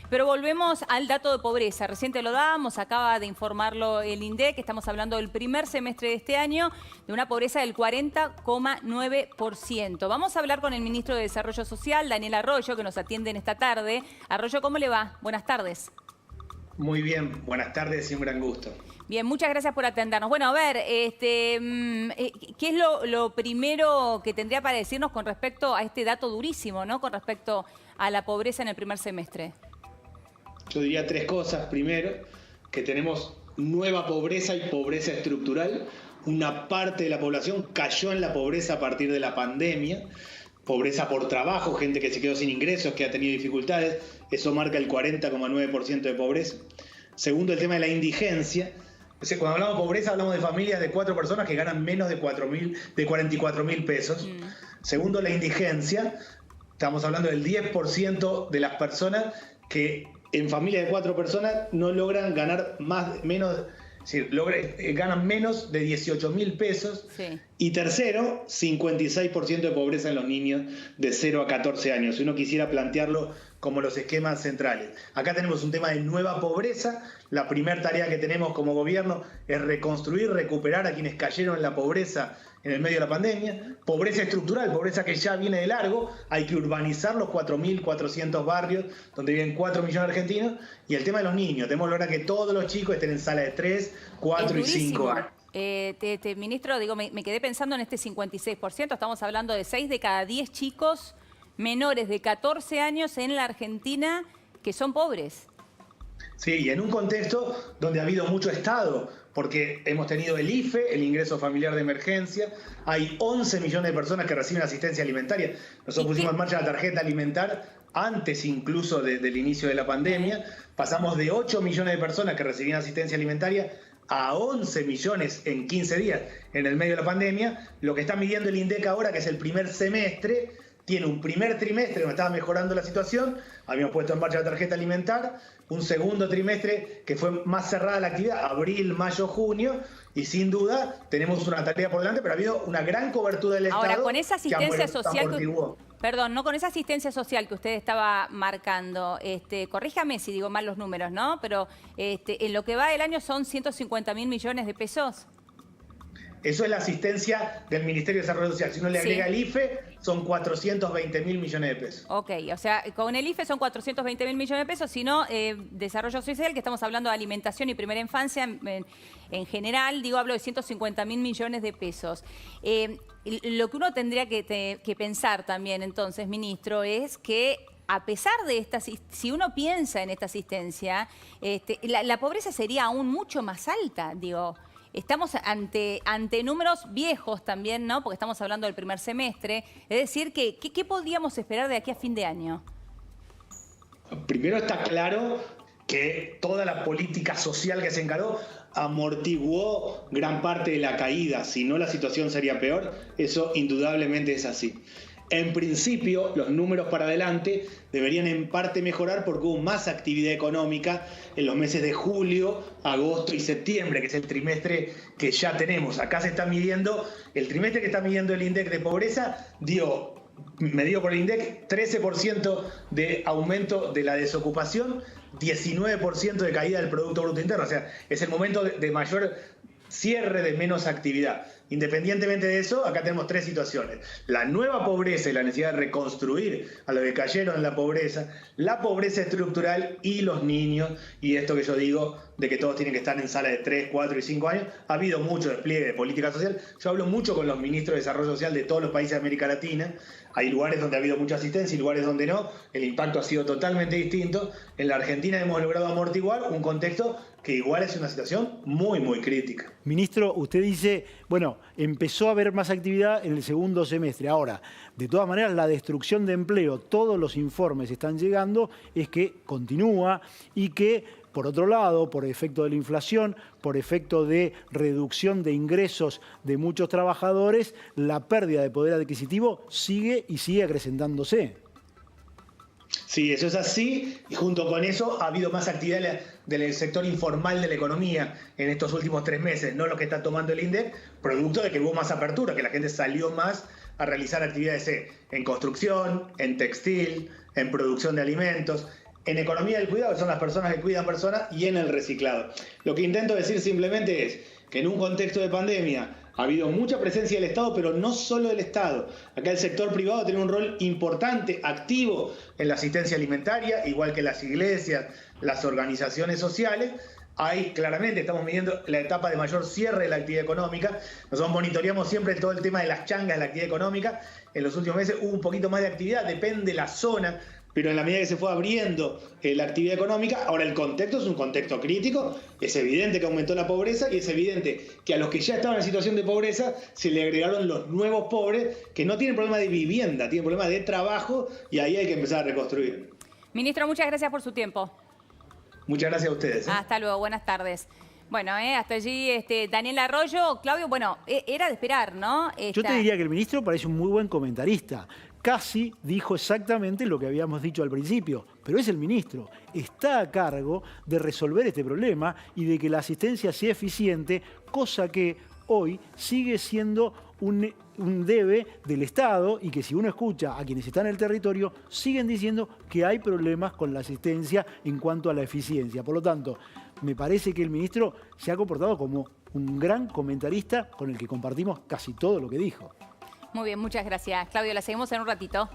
Pero volvemos al dato de pobreza. Reciente lo dábamos, acaba de informarlo el INDEC, estamos hablando del primer semestre de este año, de una pobreza del 40,9%. Vamos a hablar con el ministro de Desarrollo Social, Daniel Arroyo, que nos atiende en esta tarde. Arroyo, ¿cómo le va? Buenas tardes. Muy bien, buenas tardes y un gran gusto. Bien, muchas gracias por atendernos. Bueno, a ver, ¿qué es lo primero que tendría para decirnos con respecto a este dato durísimo, ¿no? Con respecto a la pobreza en el primer semestre. Yo diría tres cosas. Primero, que tenemos nueva pobreza y pobreza estructural. Una parte de la población cayó en la pobreza a partir de la pandemia. Pobreza por trabajo, gente que se quedó sin ingresos, que ha tenido dificultades. Eso marca el 40,9% de pobreza. Segundo, el tema de la indigencia. O sea, cuando hablamos de pobreza, hablamos de familias de 4 personas que ganan menos de 44.000 pesos. Segundo, la indigencia. Estamos hablando del 10% de las personas que en familias de 4 personas no logran ganar ganan menos de 18.000 pesos. Sí. Y tercero, 56% de pobreza en los niños de 0 a 14 años. Si uno quisiera plantearlo como los esquemas centrales. Acá tenemos un tema de nueva pobreza. La primera tarea que tenemos como gobierno es reconstruir, recuperar a quienes cayeron en la pobreza en el medio de la pandemia. Pobreza estructural, pobreza que ya viene de largo. Hay que urbanizar los 4.400 barrios donde viven 4 millones de argentinos. Y el tema de los niños. Tenemos que lograr que todos los chicos estén en sala de 3, 4 y 5 años. Ministro, digo, me quedé pensando en este 56%. Estamos hablando de 6 de cada 10 chicos menores de 14 años en la Argentina que son pobres. Sí, y en un contexto donde ha habido mucho Estado, porque hemos tenido el IFE, el ingreso familiar de emergencia, hay 11 millones de personas que reciben asistencia alimentaria. Nosotros pusimos en marcha la tarjeta alimentar antes incluso del inicio de la pandemia. Pasamos de 8 millones de personas que recibían asistencia alimentaria a 11 millones en 15 días en el medio de la pandemia. Lo que está midiendo el INDEC ahora, que es el primer semestre, tiene un primer trimestre donde estaba mejorando la situación, habíamos puesto en marcha la tarjeta alimentar, un segundo trimestre que fue más cerrada la actividad, abril, mayo, junio, y sin duda tenemos una tarea por delante, pero ha habido una gran cobertura del Estado. Ahora, con esa asistencia social con esa asistencia social que usted estaba marcando, corríjame si digo mal los números, ¿no? Pero en lo que va del año son 150.000 millones de pesos. Eso es la asistencia del Ministerio de Desarrollo Social. Si uno le agrega el IFE, son 420.000 millones de pesos. Ok, o sea, con el IFE son 420.000 millones de pesos, sino Desarrollo Social, que estamos hablando de alimentación y primera infancia en general, hablo de 150.000 millones de pesos. Lo que uno tendría que pensar también, entonces, ministro, es que a pesar de si uno piensa en esta asistencia, la pobreza sería aún mucho más alta, Estamos ante números viejos también, ¿no? Porque estamos hablando del primer semestre. Es decir, ¿qué podríamos esperar de aquí a fin de año? Primero está claro que toda la política social que se encaró amortiguó gran parte de la caída. Si no, la situación sería peor. Eso indudablemente es así. En principio, los números para adelante deberían en parte mejorar porque hubo más actividad económica en los meses de julio, agosto y septiembre, que es el trimestre que ya tenemos. Acá se está midiendo, el trimestre que está midiendo el INDEC de pobreza medido por el INDEC, 13% de aumento de la desocupación, 19% de caída del Producto Bruto Interno. O sea, es el momento de mayor cierre, de menos actividad. Independientemente de eso, acá tenemos tres situaciones. La nueva pobreza y la necesidad de reconstruir a los que cayeron en la pobreza estructural y los niños, y esto que yo digo de que todos tienen que estar en sala de 3, 4 y 5 años. Ha habido mucho despliegue de política social. Yo hablo mucho con los ministros de Desarrollo Social de todos los países de América Latina. Hay lugares donde ha habido mucha asistencia y lugares donde no. El impacto ha sido totalmente distinto. En la Argentina hemos logrado amortiguar un contexto que igual es una situación muy, muy crítica. Ministro, usted dice, bueno, empezó a haber más actividad en el segundo semestre. Ahora, de todas maneras, la destrucción de empleo, todos los informes están llegando, es que continúa y que, por otro lado, por efecto de la inflación, por efecto de reducción de ingresos de muchos trabajadores, la pérdida de poder adquisitivo sigue y sigue acrecentándose. Sí, eso es así, y junto con eso ha habido más actividad del sector informal de la economía en estos últimos 3 meses, no lo que está tomando el INDEC, producto de que hubo más apertura, que la gente salió más a realizar actividades en construcción, en textil, en producción de alimentos. en economía del cuidado, que son las personas que cuidan personas, y en el reciclado. Lo que intento decir simplemente es que en un contexto de pandemia ha habido mucha presencia del Estado, pero no solo del Estado. Acá el sector privado tiene un rol importante, activo en la asistencia alimentaria, igual que las iglesias, las organizaciones sociales. Ahí claramente estamos midiendo la etapa de mayor cierre de la actividad económica. Nosotros monitoreamos siempre todo el tema de las changas de la actividad económica. En los últimos meses hubo un poquito más de actividad, depende de la zona, pero en la medida que se fue abriendo la actividad económica, ahora el contexto es un contexto crítico, es evidente que aumentó la pobreza y es evidente que a los que ya estaban en situación de pobreza se le agregaron los nuevos pobres que no tienen problema de vivienda, tienen problema de trabajo y ahí hay que empezar a reconstruir. Ministro, muchas gracias por su tiempo. Muchas gracias a ustedes. Hasta luego, buenas tardes. Bueno, hasta allí Daniel Arroyo. Claudio, bueno, era de esperar, ¿no? Yo te diría que el ministro parece un muy buen comentarista. Casi dijo exactamente lo que habíamos dicho al principio, pero es el ministro. Está a cargo de resolver este problema y de que la asistencia sea eficiente, cosa que hoy sigue siendo un debe del Estado y que si uno escucha a quienes están en el territorio, siguen diciendo que hay problemas con la asistencia en cuanto a la eficiencia. Por lo tanto, me parece que el ministro se ha comportado como un gran comentarista con el que compartimos casi todo lo que dijo. Muy bien, muchas gracias. Claudio, la seguimos en un ratito.